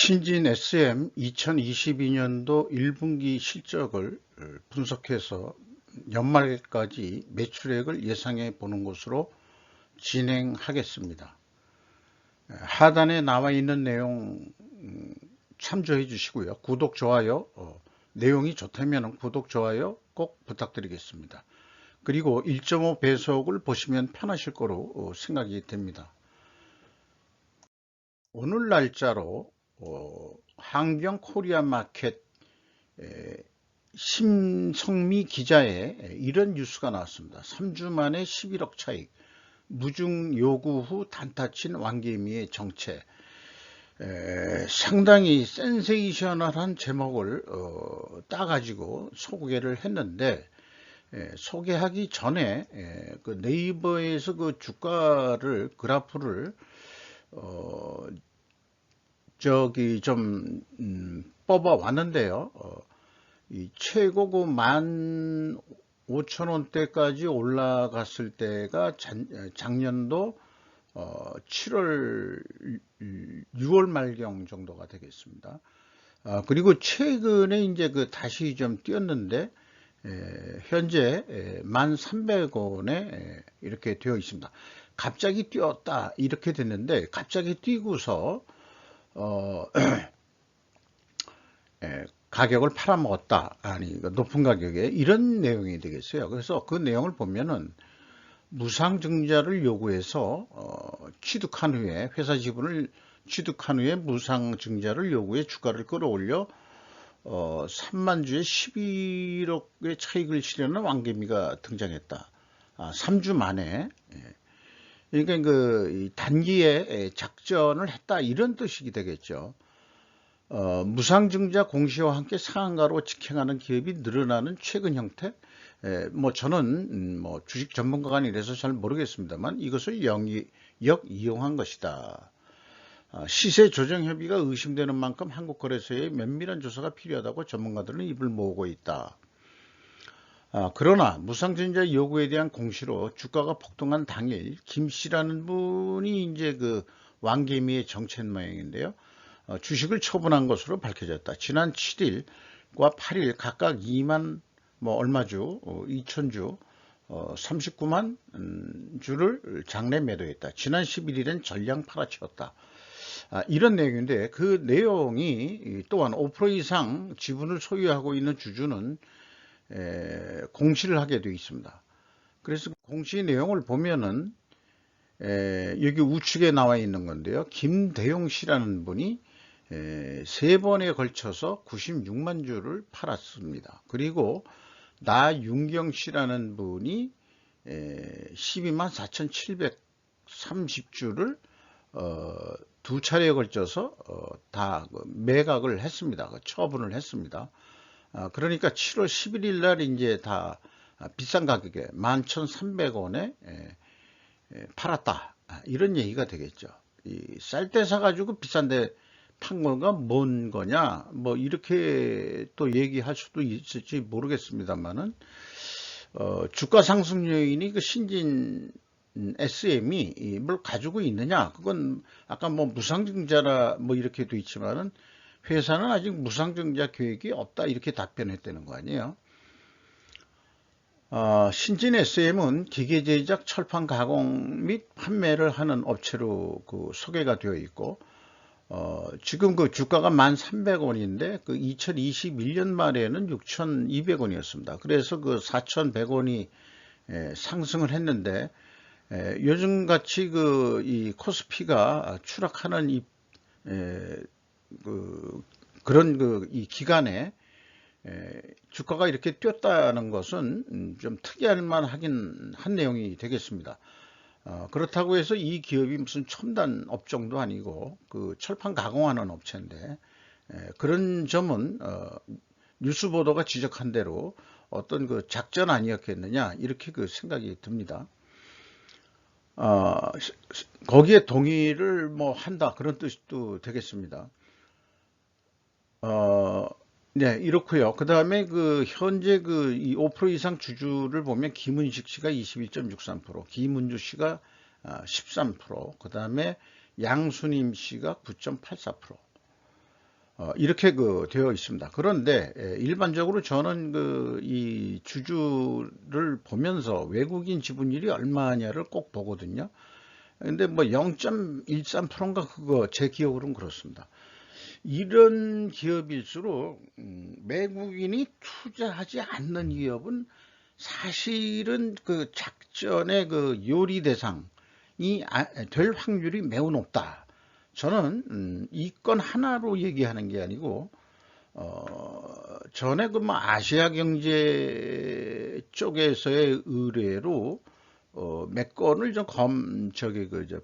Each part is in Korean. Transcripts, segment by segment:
신진 SM 2022년도 1분기 실적을 분석해서 연말까지 매출액을 예상해 보는 것으로 진행하겠습니다. 하단에 나와 있는 내용 참조해 주시고요. 구독, 좋아요, 내용이 좋다면 구독, 좋아요 꼭 부탁드리겠습니다. 그리고 1.5 배속을 보시면 편하실 거로 생각이 됩니다. 오늘 날짜로 항경 코리아 마켓 심성미 기자의 이런 뉴스가 나왔습니다. 3주 만에 11억 차익, 무중 요구 후 단타친 왕개미의 정체. 상당히 센세이셔널한 제목을 따가지고 소개를 했는데, 소개하기 전에 그 네이버에서 그 주가를 그래프를 좀 뽑아 왔는데요. 이 최고 그 15,000원대까지 올라갔을 때가 작년도 7월 6월 말경 정도가 되겠습니다. 그리고 최근에 이제 그 다시 좀 뛰었는데 현재 1,300원에 이렇게 되어 있습니다. 갑자기 뛰었다 이렇게 됐는데, 갑자기 뛰고서 가격을 팔아먹었다, 아니 높은 가격에, 이런 내용이 되겠어요. 그래서 그 내용을 보면은 무상증자를 요구해서 취득한 후에, 회사 지분을 취득한 후에 무상증자를 요구해 주가를 끌어올려 3만 주에 11억의 차익을 실현한 왕개미가 등장했다. 3주 만에. 그러니까 그 단기에 작전을 했다, 이런 뜻이 되겠죠. 무상증자 공시와 함께 상한가로 직행하는 기업이 늘어나는 최근 형태. 뭐 저는 뭐 주식 전문가가 아니라서 잘 모르겠습니다만 이것을 역이용한 것이다. 시세 조정 협의가 의심되는 만큼 한국거래소에 면밀한 조사가 필요하다고 전문가들은 입을 모으고 있다. 그러나 무상증자 요구에 대한 공시로 주가가 폭등한 당일 김 씨라는 분이 이제 그 왕개미의 정체 모양인데요. 주식을 처분한 것으로 밝혀졌다. 지난 7일과 8일 각각 2만 얼마주, 2천주, 39만 주를 장내 매도했다. 지난 11일엔 전량 팔아치웠다. 이런 내용인데, 그 내용이 또한 5% 이상 지분을 소유하고 있는 주주는 공시를 하게 되어 있습니다. 그래서 공시 내용을 보면은 여기 우측에 나와 있는 건데요. 김대용 씨라는 분이 3번에 걸쳐서 96만 주를 팔았습니다. 그리고 나윤경 씨라는 분이 12만 4,730주를 두 차례에 걸쳐서 다 매각을 했습니다. 처분을 했습니다. 그러니까 7월 11일 날 이제 다 비싼 가격에 11,300원에 팔았다, 이런 얘기가 되겠죠. 쌀 때 사가지고 비싼데 판 거가 뭔 거냐, 뭐 이렇게 또 얘기할 수도 있을지 모르겠습니다만은, 주가 상승 요인이 그 신진 SM이 뭘 가지고 있느냐, 그건 아까 뭐 무상증자라 뭐 이렇게 돼 있지만은 회사는 아직 무상증자 계획이 없다, 이렇게 답변했다는 거 아니에요. 신진 SM은 기계 제작, 철판 가공 및 판매를 하는 업체로 그 소개가 되어 있고, 지금 그 주가가 1,300원인데 그 2021년 말에는 6,200원이었습니다. 그래서 그 4,100원이 상승을 했는데, 요즘 같이 그 이 코스피가 추락하는 그런 그 이 기간에 주가가 이렇게 뛰었다는 것은 좀 특이할 만하긴 한 내용이 되겠습니다. 그렇다고 해서 이 기업이 무슨 첨단 업종도 아니고 그 철판 가공하는 업체인데, 그런 점은 뉴스 보도가 지적한 대로 어떤 그 작전 아니었겠느냐, 이렇게 그 생각이 듭니다. 거기에 동의를 뭐 한다, 그런 뜻도 되겠습니다. 네, 이렇고요. 그 다음에 그 현재 그 이 5% 이상 주주를 보면 김은식 씨가 21.63%, 김은주 씨가 13%, 그 다음에 양순임 씨가 9.84%. 이렇게 되어 있습니다. 그런데 일반적으로 저는 이 주주를 보면서 외국인 지분율이 얼마냐를 꼭 보거든요. 근데 뭐 0.13%인가 그거 제 기억으로는 그렇습니다. 이런 기업일수록 외국인이 투자하지 않는 기업은 사실은 그 작전의 그 요리 대상이 될 확률이 매우 높다. 저는 이 건 하나로 얘기하는 게 아니고 전에 그 뭐 아시아 경제 쪽에서의 의뢰로 몇 건을 좀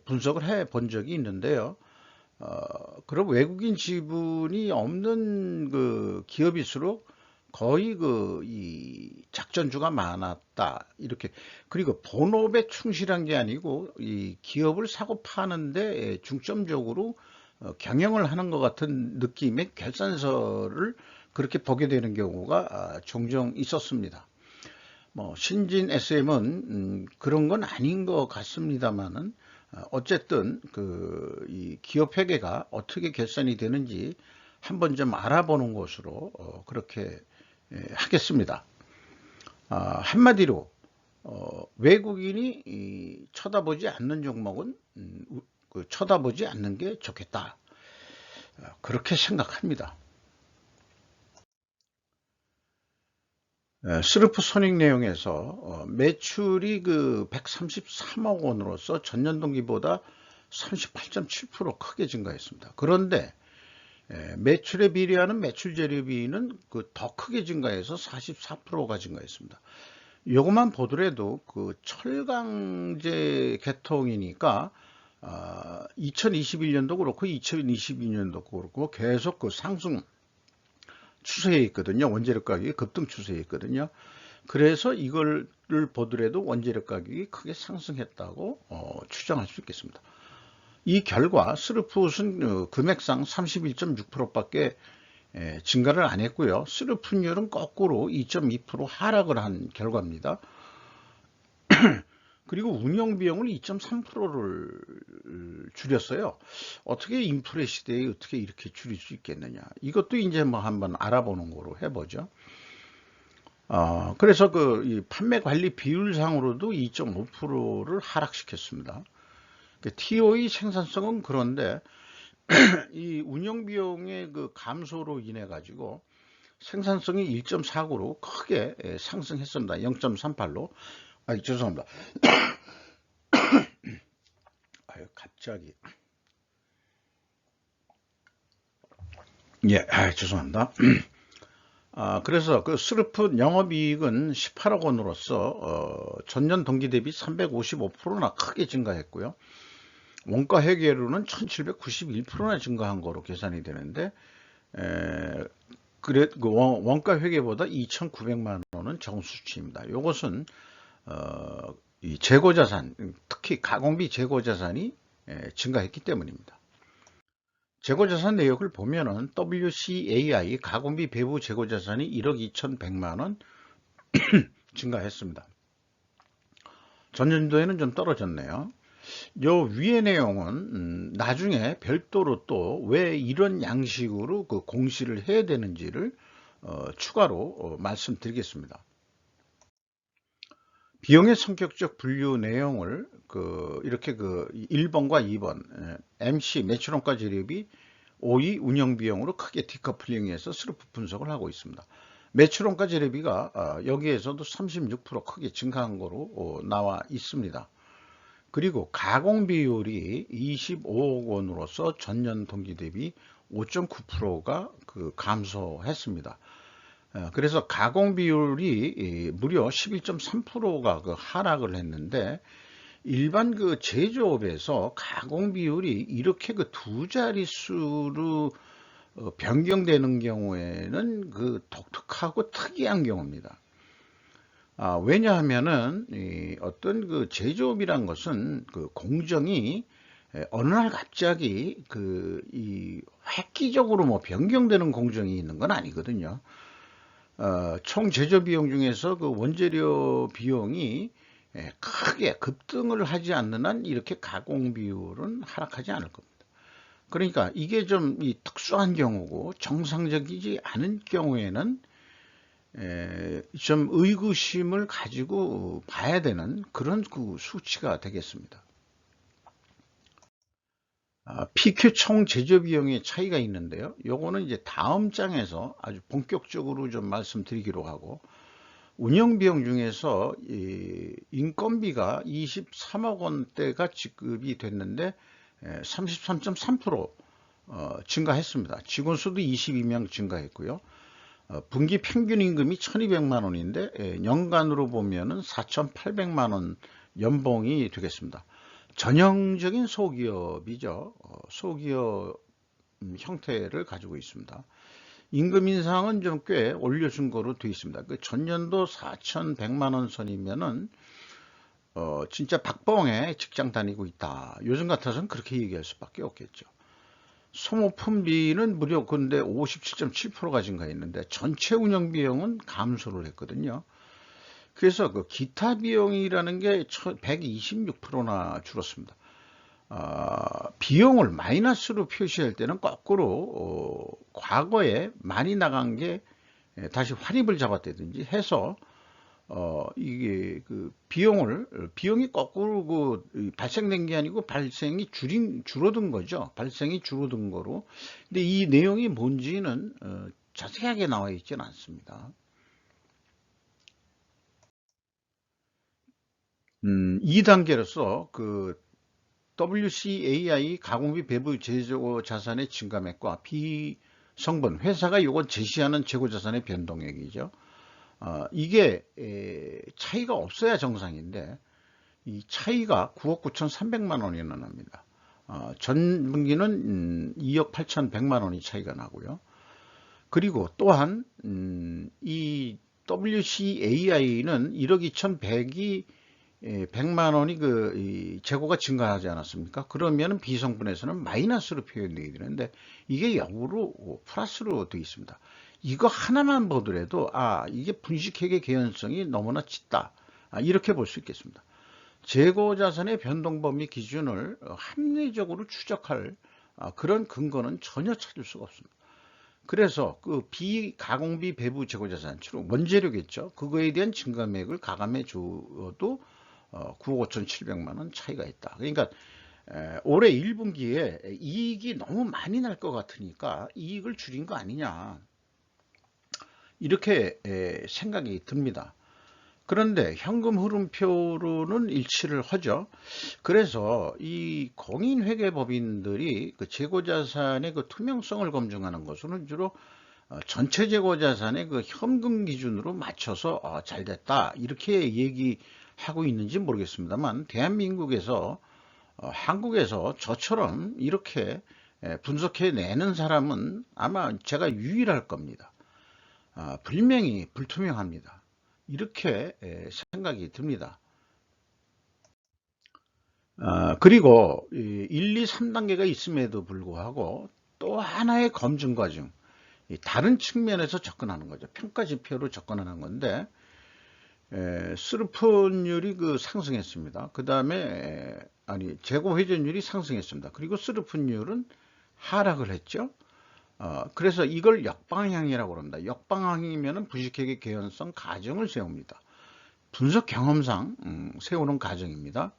분석을 해 본 적이 있는데요. 그럼 외국인 지분이 없는 그 기업일수록 거의 이 작전주가 많았다. 이렇게. 그리고 본업에 충실한 게 아니고 이 기업을 사고 파는데 중점적으로 경영을 하는 것 같은 느낌의 결산서를 그렇게 보게 되는 경우가 종종 있었습니다. 뭐 신진 SM은 그런 건 아닌 것 같습니다만은 어쨌든 이 기업 회계가 어떻게 결산이 되는지 한번 좀 알아보는 것으로 그렇게 하겠습니다. 한마디로 외국인이 쳐다보지 않는 종목은 쳐다보지 않는 게 좋겠다. 그렇게 생각합니다. 스루프 손익 내용에서 매출이 133억 원으로서 전년 동기보다 38.7% 크게 증가했습니다. 그런데 매출에 비례하는 매출 재료비는 더 크게 증가해서 44%가 증가했습니다. 이것만 보더라도 철강제 개통이니까 2021년도 그렇고 2022년도 그렇고 계속 상승 추세에 있거든요. 원재료 가격이 급등 추세에 있거든요. 그래서 이걸 보더라도 원재료 가격이 크게 상승했다고 추정할 수 있겠습니다. 이 결과 스루풋은 금액상 31.6%밖에 증가를 안 했고요. 스루풋율은 거꾸로 2.2% 하락을 한 결과입니다. 그리고 운영비용을 2.3%를 줄였어요. 어떻게 인플레 시대에 어떻게 이렇게 줄일 수 있겠느냐. 이것도 이제 뭐 한번 알아보는 거로 해보죠. 그래서 이 판매 관리 비율상으로도 2.5%를 하락시켰습니다. TO의 생산성은 그런데 이 운영비용의 감소로 인해 가지고 생산성이 1.49로 크게 상승했습니다. 0.38로. 죄송합니다. 갑자기. 죄송합니다. 그래서 스루풋 영업이익은 18억 원으로서 전년 동기 대비 355%나 크게 증가했고요. 원가 회계로는 1791%나 증가한 거로 계산이 되는데 원가 회계보다 2,900만 원은 적은 수치입니다. 이것은 이 재고자산, 특히 가공비 재고자산이 증가했기 때문입니다. 재고자산 내역을 보면은 WCAI 가공비 배부 재고자산이 1억 2,100만 원 증가했습니다. 전년도에는 좀 떨어졌네요. 요 위의 내용은 나중에 별도로 또 왜 이런 양식으로 공시를 해야 되는지를 추가로 말씀드리겠습니다. 비용의 성격적 분류 내용을 이렇게 1번과 2번 MC 매출원가 재료비, OE 운영비용으로 크게 디커플링해서 스루프 분석을 하고 있습니다. 매출원가 재료비가 여기에서도 36% 크게 증가한 거로 나와 있습니다. 그리고 가공 비율이 25억 원으로서 전년 동기 대비 5.9%가 감소했습니다. 그래서 가공 비율이 무려 11.3%가 하락을 했는데 일반 제조업에서 가공 비율이 이렇게 두 자릿수로 변경되는 경우에는 독특하고 특이한 경우입니다. 왜냐하면은 어떤 제조업이란 것은 공정이 어느 날 갑자기 이 획기적으로 뭐 변경되는 공정이 있는 건 아니거든요. 총 제조 비용 중에서 원재료 비용이 크게 급등을 하지 않는 한 이렇게 가공 비율은 하락하지 않을 겁니다. 그러니까 이게 좀 이 특수한 경우고 정상적이지 않은 경우에는 좀 의구심을 가지고 봐야 되는 그런 그 수치가 되겠습니다. PQ 총 제조 비용의 차이가 있는데요. 요거는 이제 다음 장에서 아주 본격적으로 좀 말씀드리기로 하고, 운영 비용 중에서 이 인건비가 23억 원대가 지급이 됐는데 33.3% 증가했습니다. 직원 수도 22명 증가했고요. 분기 평균 임금이 1200만 원인데 연간으로 보면은 4800만 원 연봉이 되겠습니다. 전형적인 소기업이죠. 소기업 형태를 가지고 있습니다. 임금 인상은 좀 꽤 올려준 거로 되어 있습니다. 그 전년도 4100만 원 선이면은 진짜 박봉에 직장 다니고 있다. 요즘 같아서는 그렇게 얘기할 수밖에 없겠죠. 소모품비는 무려 근데 57.7%가 증가했는데 전체 운영 비용은 감소를 했거든요. 그래서 그 기타 비용이라는 게 126%나 줄었습니다. 비용을 마이너스로 표시할 때는 거꾸로 과거에 많이 나간 게 다시 환입을 잡았다든지 해서 이게 그 비용이 거꾸로 발생된 게 아니고 발생이 줄어든 거죠. 발생이 줄어든 거로. 근데 이 내용이 뭔지는 자세하게 나와 있지는 않습니다. 2단계로서 그 WCAI 가공비 배부 재고 자산의 증가액과 비성분 회사가 이걸 제시하는 재고 자산의 변동액이죠. 이게 차이가 없어야 정상인데 이 차이가 9억 9,300만 원이나 납니다. 전 분기는 2억 8,100만 원이 차이가 나고요. 그리고 또한 이 WCAI는 1억 2,100이 100만 원이 재고가 증가하지 않았습니까? 그러면 비성분에서는 마이너스로 표현되게 되는데 이게 역으로 플러스로 되어 있습니다. 이거 하나만 보더라도 이게 분식회계 개연성이 너무나 짙다. 이렇게 볼 수 있겠습니다. 재고자산의 변동범위 기준을 합리적으로 추적할 그런 근거는 전혀 찾을 수가 없습니다. 그래서 그 비가공비 배부 재고자산, 주로 원재료겠죠. 그거에 대한 증감액을 가감해 줘도 9억 5,700만 원 차이가 있다. 그러니까 올해 1분기에 이익이 너무 많이 날 것 같으니까 이익을 줄인 거 아니냐. 이렇게 생각이 듭니다. 그런데 현금 흐름표로는 일치를 하죠. 그래서 이 공인회계법인들이 그 재고자산의 그 투명성을 검증하는 것은 주로 전체 재고자산의 그 현금 기준으로 맞춰서 잘 됐다 이렇게 얘기하고 있는지 모르겠습니다만 대한민국에서 한국에서 저처럼 이렇게 분석해내는 사람은 아마 제가 유일할 겁니다. 분명히 불투명합니다. 이렇게 생각이 듭니다. 그리고 1, 2, 3단계가 있음에도 불구하고 또 하나의 검증 과정, 다른 측면에서 접근하는 거죠. 평가지표로 접근하는 건데 스루펀율이 상승했습니다. 그 다음에 재고 회전율이 상승했습니다. 그리고 스루펀율은 하락을 했죠. 그래서 이걸 역방향이라고 합니다. 역방향이면 부식회계 개연성 가정을 세웁니다. 분석 경험상 세우는 가정입니다.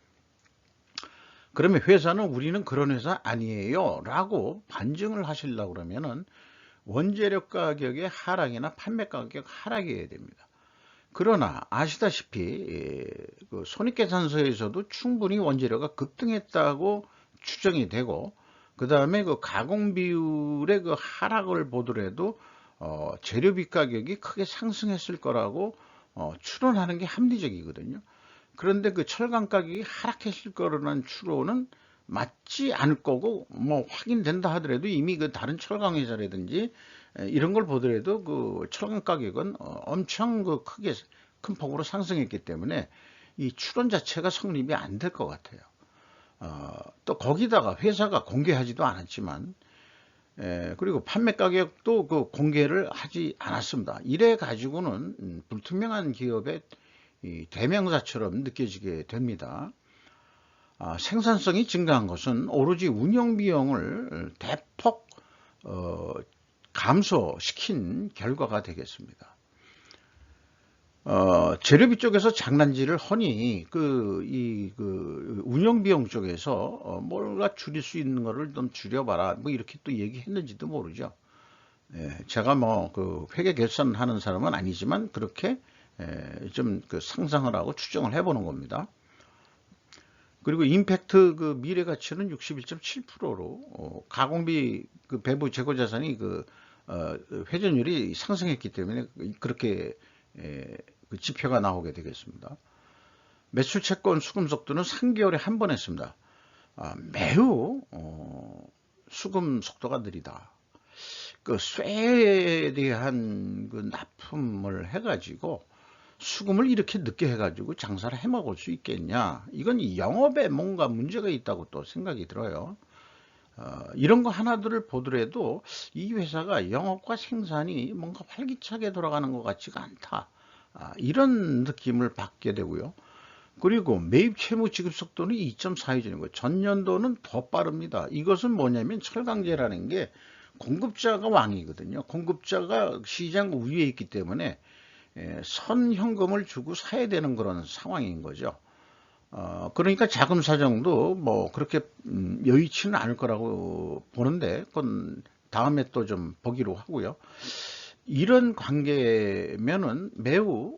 그러면 회사는 우리는 그런 회사 아니에요 라고 반증을 하시려고 그러면은 원재료 가격의 하락이나 판매 가격 하락이어야 됩니다. 그러나 아시다시피 그 손익계산서에서도 충분히 원재료가 급등했다고 추정이 되고 그 다음에 그 가공 비율의 그 하락을 보더라도 재료비 가격이 크게 상승했을 거라고 추론하는 게 합리적이거든요. 그런데 그 철강 가격이 하락했을 거라는 추론은 맞지 않을 거고 뭐 확인된다 하더라도 이미 그 다른 철강 회사라든지 이런 걸 보더라도 그 철강 가격은 엄청 크게 큰 폭으로 상승했기 때문에 이 추론 자체가 성립이 안 될 것 같아요. 또 거기다가 회사가 공개하지도 않았지만 그리고 판매 가격도 그 공개를 하지 않았습니다. 이래 가지고는 불투명한 기업의 이 대명사처럼 느껴지게 됩니다. 생산성이 증가한 것은 오로지 운영 비용을 대폭 감소시킨 결과가 되겠습니다. 재료비 쪽에서 장난질을 허니 운영 비용 쪽에서 뭔가 줄일 수 있는 거를 좀 줄여봐라 뭐 이렇게 또 얘기했는지도 모르죠. 제가 뭐 그 회계 결산하는 사람은 아니지만 그렇게 좀 그 상상을 하고 추정을 해보는 겁니다. 그리고 임팩트 그 미래 가치는 61.7%로 가공비 그 배부 재고 자산이 회전율이 상승했기 때문에 그렇게 그 지표가 나오게 되겠습니다. 매출 채권 수금 속도는 3개월에 한 번 했습니다. 매우 수금 속도가 느리다. 그 쇠에 대한 그 납품을 해가지고 수금을 이렇게 늦게 해가지고 장사를 해먹을 수 있겠냐? 이건 영업에 뭔가 문제가 있다고 또 생각이 들어요. 이런 거 하나들을 보더라도 이 회사가 영업과 생산이 뭔가 활기차게 돌아가는 것 같지가 않다. 이런 느낌을 받게 되고요. 그리고 매입 채무 지급 속도는 2.4회 전이고 전년도는 더 빠릅니다. 이것은 뭐냐면 철강제라는 게 공급자가 왕이거든요. 공급자가 시장 우위에 있기 때문에 선 현금을 주고 사야 되는 그런 상황인 거죠. 그러니까 자금 사정도 뭐 그렇게 여의치는 않을 거라고 보는데 그건 다음에 또 좀 보기로 하고요. 이런 관계면은 매우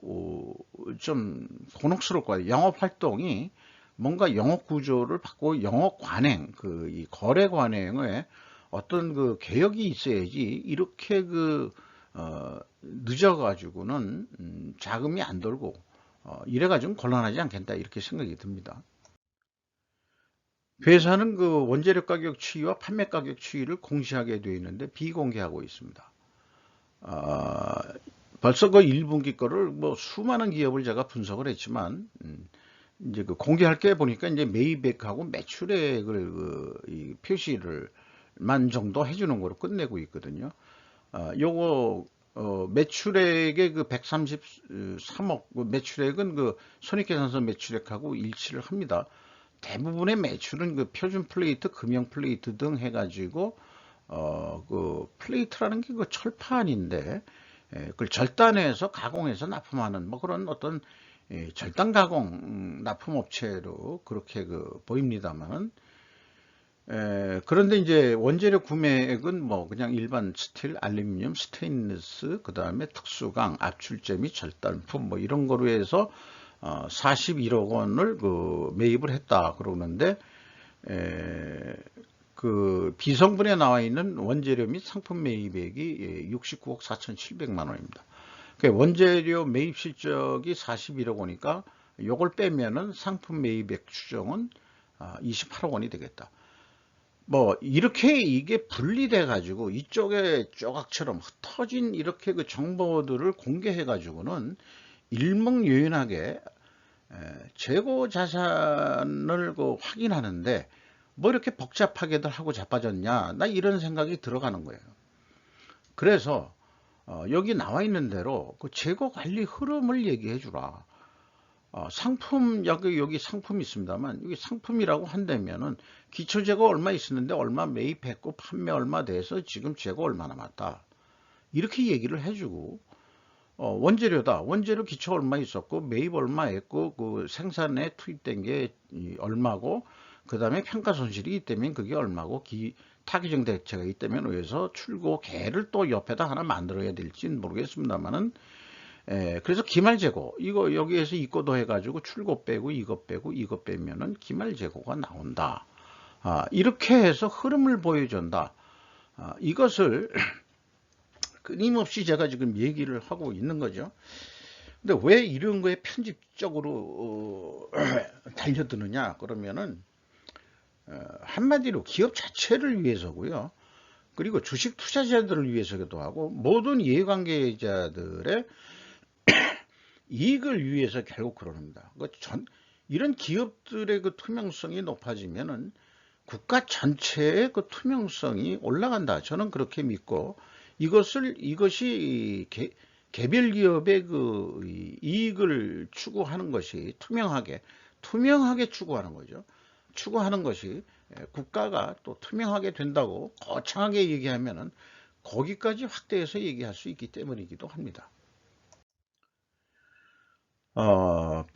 좀 곤혹스러울 거예요. 영업 활동이 뭔가 영업 구조를 바꾸고 영업 관행, 이 거래 관행에 어떤 그 개혁이 있어야지 이렇게 늦어가지고는 자금이 안 돌고 이래가지고 곤란하지 않겠다 이렇게 생각이 듭니다. 회사는 그 원재료 가격 추이와 판매 가격 추이를 공시하게 되어 있는데 비공개하고 있습니다. 벌써 그 1분기 거를 뭐 수많은 기업을 제가 분석을 했지만 이제 그 공개할 게 보니까 이제 매입액하고 매출액을 이 표시를 만 정도 해주는 거로 끝내고 있거든요. 요거 매출액의 그 133억 매출액은 그 손익계산서 매출액하고 일치를 합니다. 대부분의 매출은 그 표준 플레이트, 금형 플레이트 등 해가지고 그 플레이트라는 게 그 철판인데 그걸 절단해서 가공해서 납품하는 뭐 그런 어떤 절단 가공 납품 업체로 그렇게 보입니다만은 그런데 이제 원재료 구매액은 뭐 그냥 일반 스틸, 알루미늄, 스테인리스, 그 다음에 특수강, 압출제 및 절단품 뭐 이런 거로 해서 41억 원을 매입을 했다 그러는데 그 비성분에 나와 있는 원재료 및 상품 매입액이 69억 4,700만 원입니다. 그러니까 원재료 매입 실적이 41억 원이니까 요걸 빼면은 상품 매입액 추정은 28억 원이 되겠다. 뭐 이렇게 이게 분리돼 가지고 이쪽에 조각처럼 흩어진 이렇게 그 정보들을 공개해 가지고는 일목요연하게 재고 자산을 확인하는데 뭐 이렇게 복잡하게들 하고 자빠졌냐 나 이런 생각이 들어가는 거예요. 그래서 여기 나와 있는 대로 그 재고 관리 흐름을 얘기해 주라. 상품 여기 상품이 있습니다만 여기 상품이라고 한다면은 기초 재고 얼마 있었는데 얼마 매입했고 판매 얼마 돼서 지금 재고 얼마 남았다 이렇게 얘기를 해주고 원재료다 원재료 기초 얼마 있었고 매입 얼마 했고 그 생산에 투입된 게 얼마고 그 다음에 평가 손실이 있다면 그게 얼마고 타기정 대체가 있다면 위해서 출고계를 또 옆에다 하나 만들어야 될지는 모르겠습니다만은 그래서 기말재고 이거 여기에서 이거도 해가지고 출고 빼고 이거 빼면은 기말재고가 나온다. 이렇게 해서 흐름을 보여준다. 이것을 끊임없이 제가 지금 얘기를 하고 있는 거죠. 근데 왜 이런 거에 편집적으로 달려드느냐 그러면은 한마디로 기업 자체를 위해서고요. 그리고 주식 투자자들을 위해서기도 하고 모든 이해관계자들의 이익을 위해서 결국 그럽니다. 이런 기업들의 그 투명성이 높아지면은 국가 전체의 그 투명성이 올라간다. 저는 그렇게 믿고 이것이 개별 기업의 그 이익을 추구하는 것이 투명하게 추구하는 거죠. 추구하는 것이 국가가 또 투명하게 된다고 거창하게 얘기하면은 거기까지 확대해서 얘기할 수 있기 때문이기도 합니다.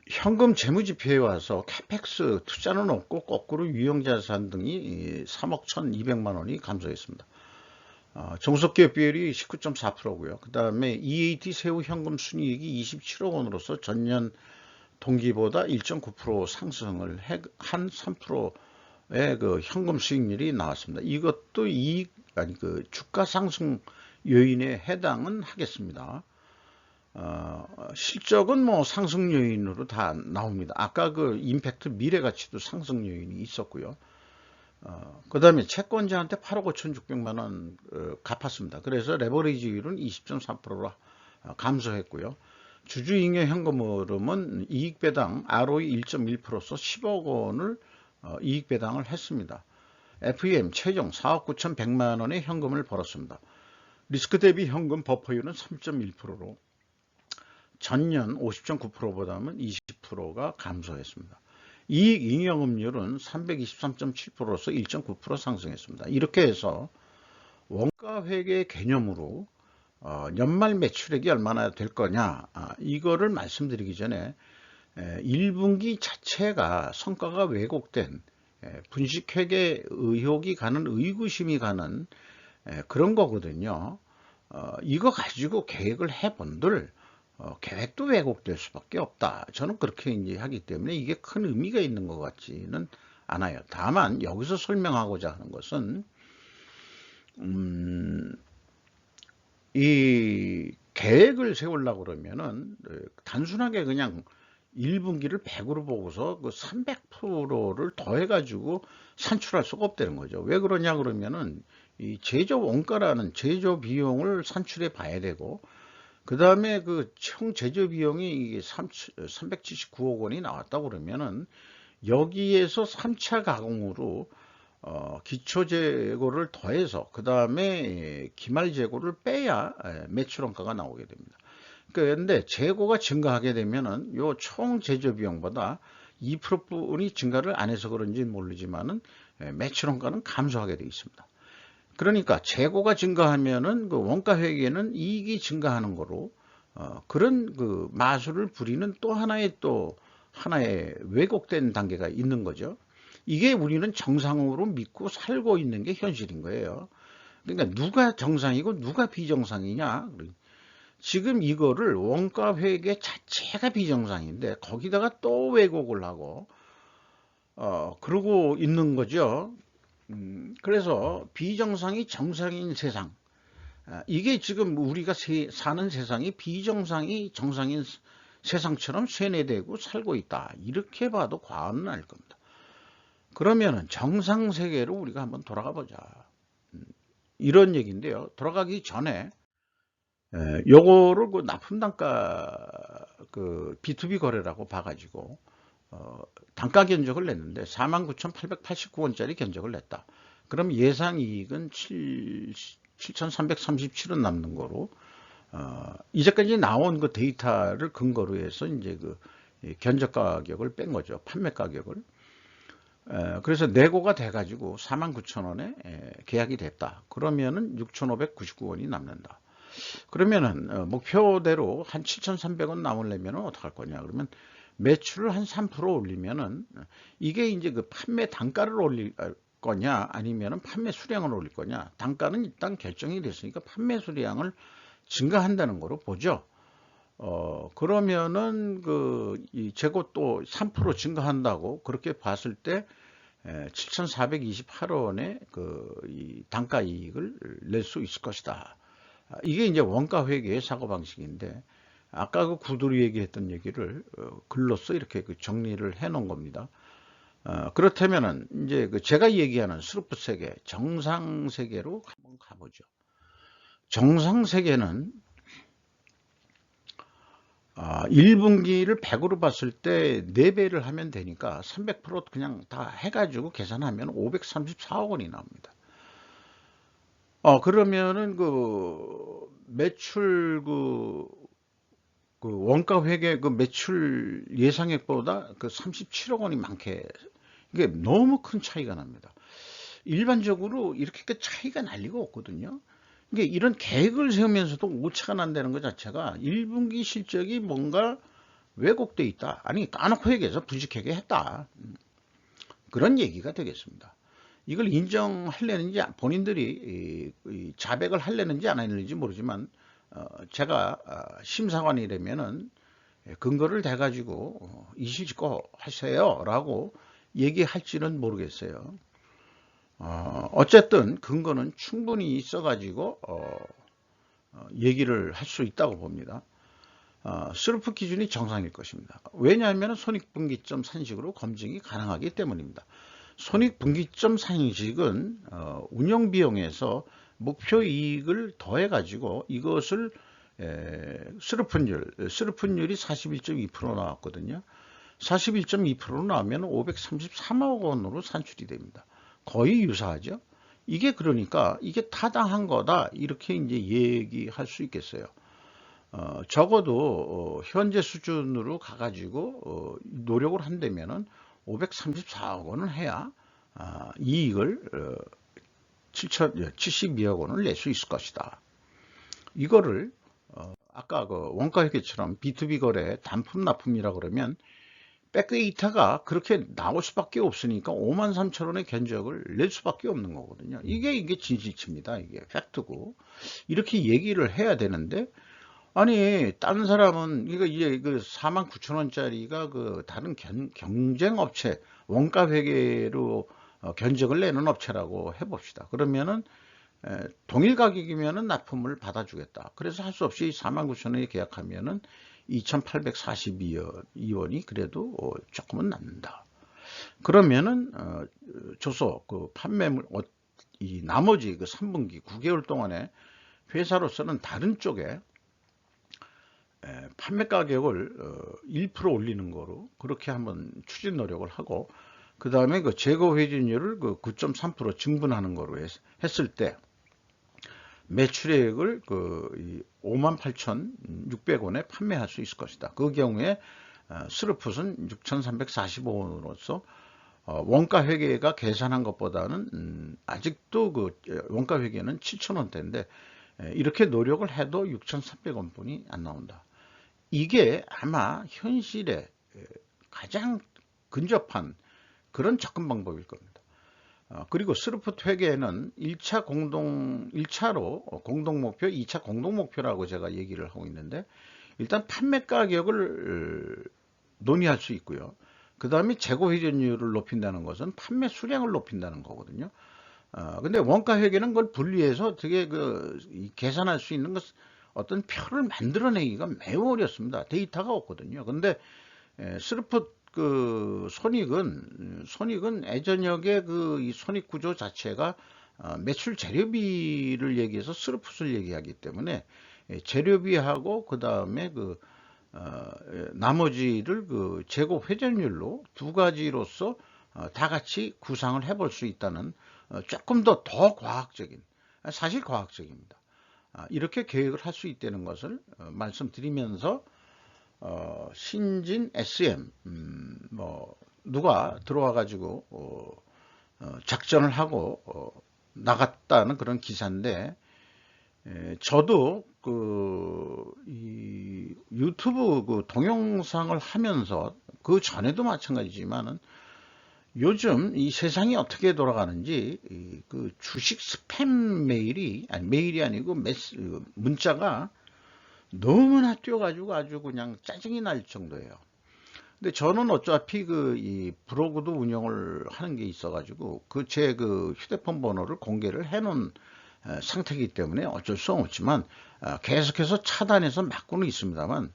현금 재무지표에 와서 캐펙스 투자는 없고 거꾸로 유형자산 등이 3억 1200만 원이 감소했습니다. 종속기업 비율이 19.4%고요. 그 다음에 EAT 세후 현금 순이익이 27억 원으로서 전년 동기보다 1.9% 상승을 한 3%의 그 현금 수익률이 나왔습니다. 이것도 이익, 아니 그 주가 상승 요인에 해당은 하겠습니다. 실적은 뭐 상승 요인으로 다 나옵니다. 아까 그 임팩트 미래가치도 상승 요인이 있었고요. 그 다음에 채권자한테 8억 5,600만 원 갚았습니다. 그래서 레버리지율은 20.3%로 감소했고요. 주주잉여 현금 흐름은 이익배당 ROE 1.1%서 10억 원을 이익배당을 했습니다. FEM 최종 4억 9,100만 원의 현금을 벌었습니다. 리스크 대비 현금 버퍼율은 3.1%로 전년 50.9%보다는 20%가 감소했습니다. 이익 잉여금률은 323.7%로서 1.9% 상승했습니다. 이렇게 해서 원가회계 개념으로 연말 매출액이 얼마나 될 거냐, 이거를 말씀드리기 전에 1분기 자체가 성과가 왜곡된 분식회계 의혹이 가는, 의구심이 가는 그런 거거든요. 이거 가지고 계획을 해본들 계획도 왜곡될 수밖에 없다. 저는 그렇게 이제 하기 때문에 이게 큰 의미가 있는 것 같지는 않아요. 다만 여기서 설명하고자 하는 것은 이 계획을 세우려고 그러면은 단순하게 그냥 1분기를 100으로 보고서 그 300%를 더해가지고 산출할 수가 없다는 거죠. 왜 그러냐 그러면은 이 제조 원가라는 제조 비용을 산출해 봐야 되고, 그 다음에 그 총 제조 비용이 이게 379억 원이 나왔다고 그러면은 여기에서 3차 가공으로 기초 재고를 더해서 그 다음에 기말 재고를 빼야 매출 원가가 나오게 됩니다. 그런데 재고가 증가하게 되면은 요 총 제조 비용보다 2%뿐이 증가를 안 해서 그런지 모르지만은 매출 원가는 감소하게 되어 있습니다. 그러니까 재고가 증가하면은 그 원가 회계는 이익이 증가하는 거로 그런 그 마술을 부리는 또 하나의 왜곡된 단계가 있는 거죠. 이게 우리는 정상으로 믿고 살고 있는 게 현실인 거예요. 그러니까 누가 정상이고 누가 비정상이냐? 지금 이거를 원가 회계 자체가 비정상인데 거기다가 또 왜곡을 하고 그러고 있는 거죠. 그래서 비정상이 정상인 세상, 이게 지금 우리가 사는 세상이 비정상이 정상인 세상처럼 세뇌되고 살고 있다. 이렇게 봐도 과언은 아닐 겁니다. 그러면은 정상 세계로 우리가 한번 돌아가 보자. 이런 얘기인데요. 돌아가기 전에 요거를 그 납품단가 그 B2B 거래라고 봐가지고 단가 견적을 냈는데 49,889원짜리 견적을 냈다. 그럼 예상이익은 7,337원 남는 거로 이제까지 나온 그 데이터를 근거로 해서 이제 그 견적 가격을 뺀 거죠. 판매 가격을. 그래서 내고가 돼가지고 49,000원에 계약이 됐다. 그러면은 6,599원이 남는다. 그러면은 목표대로 한 7,300원 남으려면 어떡할 거냐? 그러면 매출을 한 3% 올리면은 이게 이제 그 판매 단가를 올릴 거냐 아니면은 판매 수량을 올릴 거냐? 단가는 일단 결정이 됐으니까 판매 수량을 증가한다는 거로 보죠. 그러면은 이 재고 또 3% 증가한다고 그렇게 봤을 때 7,428원의 이 단가 이익을 낼 수 있을 것이다. 이게 이제 원가 회계의 사고방식인데, 아까 그 구두리 얘기했던 얘기를 글로써 이렇게 정리를 해 놓은 겁니다. 그렇다면은 이제 제가 얘기하는 스루프 세계, 정상 세계로 한번 가보죠. 정상 세계는 1분기를 100으로 봤을 때 4배를 하면 되니까 300% 그냥 다 해가지고 계산하면 534억 원이 나옵니다. 그러면은 매출 원가 회계 매출 예상액보다 37억 원이 많게 이게 너무 큰 차이가 납니다. 일반적으로 이렇게 차이가 날 리가 없거든요. 이게 이런 계획을 세우면서도 오차가 난다는 것 자체가 1분기 실적이 뭔가 왜곡돼 있다. 아니 까놓고 얘기해서 부직하게 했다. 그런 얘기가 되겠습니다. 이걸 인정하려는지 본인들이 자백을 하려는지 안 하려는지 모르지만 제가 심사관이라면은 근거를 대가지고 이실직고 하세요 라고 얘기할지는 모르겠어요. 어쨌든 근거는 충분히 있어가지고 얘기를 할 수 있다고 봅니다. 스루프 기준이 정상일 것입니다. 왜냐하면 손익분기점 산식으로 검증이 가능하기 때문입니다. 손익분기점 산식은 운영비용에서 목표이익을 더해가지고 이것을 스루프율이 41.2% 나왔거든요. 41.2% 나오면 533억 원으로 산출이 됩니다. 거의 유사하죠. 이게 그러니까 이게 타당한 거다 이렇게 이제 얘기할 수 있겠어요. 적어도 현재 수준으로 가가지고 노력을 한다면은 534억 원을 해야 이익을 72억 원을 낼 수 있을 것이다. 이거를 아까 그 원가회계처럼 B2B 거래 단품 납품이라 그러면 백데이터가 그렇게 나올 수밖에 없으니까 53,000원의 견적을 낼 수밖에 없는 거거든요. 이게 진실치입니다. 이게 팩트고 이렇게 얘기를 해야 되는데 아니 다른 사람은 이게 그 49,000원짜리가 그 다른 경쟁 업체 원가 회계로 견적을 내는 업체라고 해봅시다. 그러면은 동일 가격이면은 납품을 받아주겠다. 그래서 할 수 없이 49,000원에 계약하면은 2,842원이 그래도 조금은 남는다. 그러면은 조소 그 판매물 이 나머지 그 3분기 9개월 동안에 회사로서는 다른 쪽에 판매 가격을 1% 올리는 거로 그렇게 한번 추진 노력을 하고 그 다음에 그 재고 회전율을 그 9.3% 증분하는 거로 했을 때 매출액을 그 58,600원에 판매할 수 있을 것이다. 그 경우에 스루풋은 6,345원으로서 원가 회계가 계산한 것보다는 아직도 그 원가 회계는 7,000원대인데 이렇게 노력을 해도 6,300원 뿐이 안 나온다. 이게 아마 현실에 가장 근접한 그런 접근 방법일 겁니다. 그리고 스루풋 회계는 1차로 공동목표, 2차 공동목표라고 제가 얘기를 하고 있는데 일단 판매 가격을 논의할 수 있고요. 그 다음에 재고 회전율을 높인다는 것은 판매 수량을 높인다는 거거든요. 근데 원가 회계는 그걸 분리해서 되게 계산할 수 있는 어떤 표를 만들어내기가 매우 어렵습니다. 데이터가 없거든요. 근데 스루풋 그 손익은 예전역의 이 손익 구조 자체가 매출 재료비를 얘기해서 스루풋을 얘기하기 때문에 재료비하고 그 다음에 나머지를 그 재고 회전율로 두 가지로서 다 같이 구상을 해볼 수 있다는 조금 더 과학적인 사실 과학적입니다. 이렇게 계획을 할 수 있다는 것을 말씀드리면서 신진 SM 누가 들어와 가지고 작전을 하고 나갔다는 그런 기사인데 저도 이 유튜브 그 동영상을 하면서 그 전에도 마찬가지지만은 요즘 이 세상이 어떻게 돌아가는지 그 주식 스팸 메일이 아니고 문자가 너무나 뛰어가지고 아주 그냥 짜증이 날 정도예요. 근데 저는 어차피 이 브로그도 운영을 하는 게 있어가지고 제 휴대폰 번호를 공개를 해놓은 상태이기 때문에 어쩔 수 없지만 계속해서 차단해서 막고는 있습니다만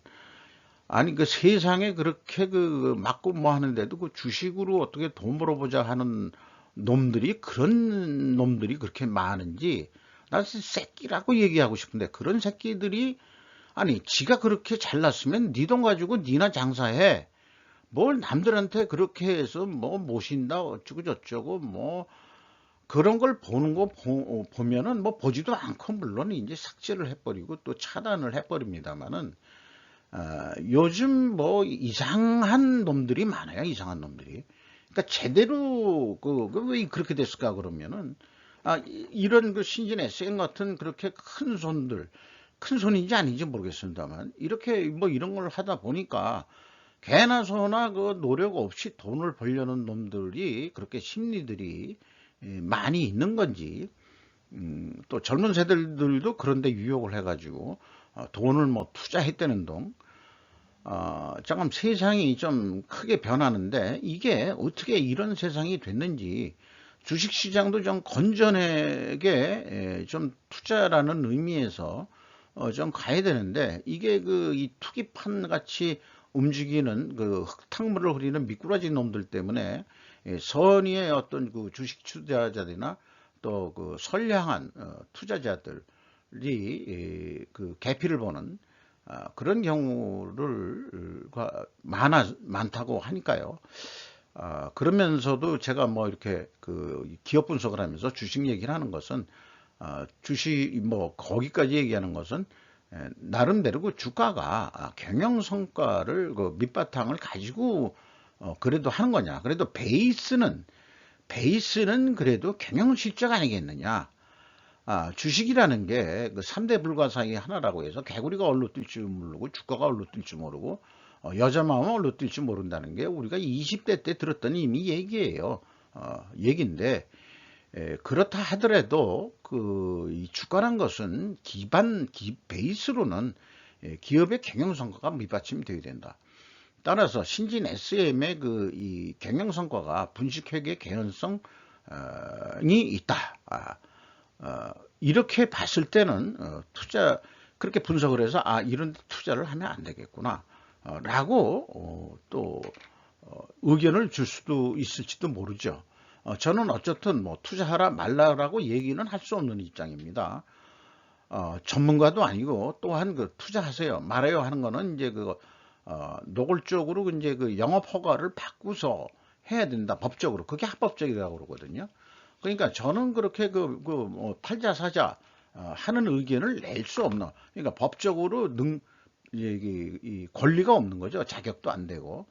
아니 그 세상에 그렇게 막고 뭐 하는데도 그 주식으로 어떻게 돈 벌어보자 하는 그런 놈들이 그렇게 많은지 나 새끼라고 얘기하고 싶은데 그런 새끼들이 아니 지가 그렇게 잘났으면 네 돈 가지고 니나 장사해. 뭘 남들한테 그렇게 해서 뭐 모신다 어쩌고 저쩌고 뭐 그런 걸 보는 거 보면은 뭐 보지도 않고 물론 이제 삭제를 해버리고 또 차단을 해버립니다만은 요즘 뭐 이상한 놈들이 많아요. 이상한 놈들이. 그러니까 제대로 왜 그렇게 됐을까 그러면은 이런 그 신진 SM 같은 그렇게 큰 손들, 큰 손인지 아닌지 모르겠습니다만 이렇게 뭐 이런 걸 하다 보니까 개나 소나 그 노력 없이 돈을 벌려는 놈들이 그렇게 심리들이 많이 있는 건지, 또 젊은 세대들도 그런데 유혹을 해가지고 돈을 뭐 투자했다는 동, 조금 세상이 좀 크게 변하는데 이게 어떻게 이런 세상이 됐는지, 주식시장도 좀 건전하게 좀 투자라는 의미에서 좀 가야 되는데, 이게 이 투기판 같이 움직이는 그 흙탕물을 흐리는 미꾸라지 놈들 때문에 선의의 어떤 그 주식 투자자들이나 또 그 선량한 투자자들이 그 개피를 보는 그런 경우를 많다고 하니까요. 그러면서도 제가 뭐 이렇게 그 기업 분석을 하면서 주식 얘기를 하는 것은, 주식 뭐 거기까지 얘기하는 것은 나름대로 그 주가가 경영 성과를 그 밑바탕을 가지고 그래도 하는 거냐. 그래도 베이스는 그래도 경영 실적 아니겠느냐. 주식이라는 게 그 3대 불가사의 하나라고 해서 개구리가 얼로 뛸지 모르고 주가가 얼로 뛸지 모르고 여자 마음은 얼로 뛸지 모른다는 게 우리가 20대 때 들었던 이미 얘기예요. 얘기인데, 그렇다 하더라도 이 주가란 것은 베이스로는 기업의 경영 성과가 밑받침이 되어야 된다. 따라서 신진 SM의 이 경영 성과가 분식회계 개연성이 있다. 이렇게 봤을 때는 그렇게 분석을 해서 이런 투자를 하면 안 되겠구나 라고 또 의견을 줄 수도 있을지도 모르죠. 저는 어쨌든 뭐 투자하라 말라라고 얘기는 할 수 없는 입장입니다. 전문가도 아니고, 또한 그 투자하세요 말아요 하는 거는 이제 노골적으로 이제 그 영업 허가를 받고서 해야 된다, 법적으로. 그게 합법적이라고 그러거든요. 그러니까 저는 그렇게 뭐 팔자 사자 하는 의견을 낼 수 없는, 그러니까 법적으로 이 권리가 없는 거죠. 자격도 안 되고.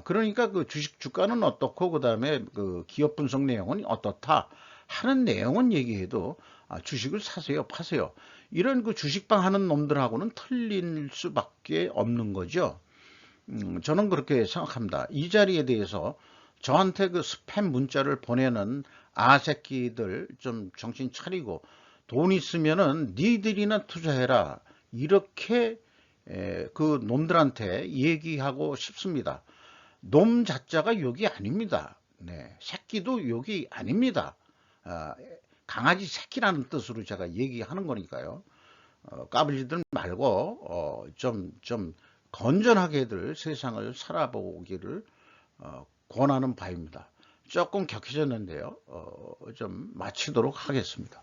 그러니까 그 주식 주가는 어떻고 그다음에 그 기업 분석 내용은 어떻다 하는 내용은 얘기해도 주식을 사세요 파세요 이런 그 주식방 하는 놈들하고는 틀릴 수밖에 없는 거죠. 저는 그렇게 생각합니다. 이 자리에 대해서 저한테 그 스팸 문자를 보내는 새끼들 좀 정신 차리고, 돈 있으면은 니들이나 투자해라, 이렇게 그 놈들한테 얘기하고 싶습니다. 놈 자자가 욕이 아닙니다. 네, 새끼도 욕이 아닙니다. 강아지 새끼라는 뜻으로 제가 얘기하는 거니까요. 까불지들 말고 좀 건전하게들 세상을 살아보기를 권하는 바입니다. 조금 격해졌는데요. 좀 마치도록 하겠습니다.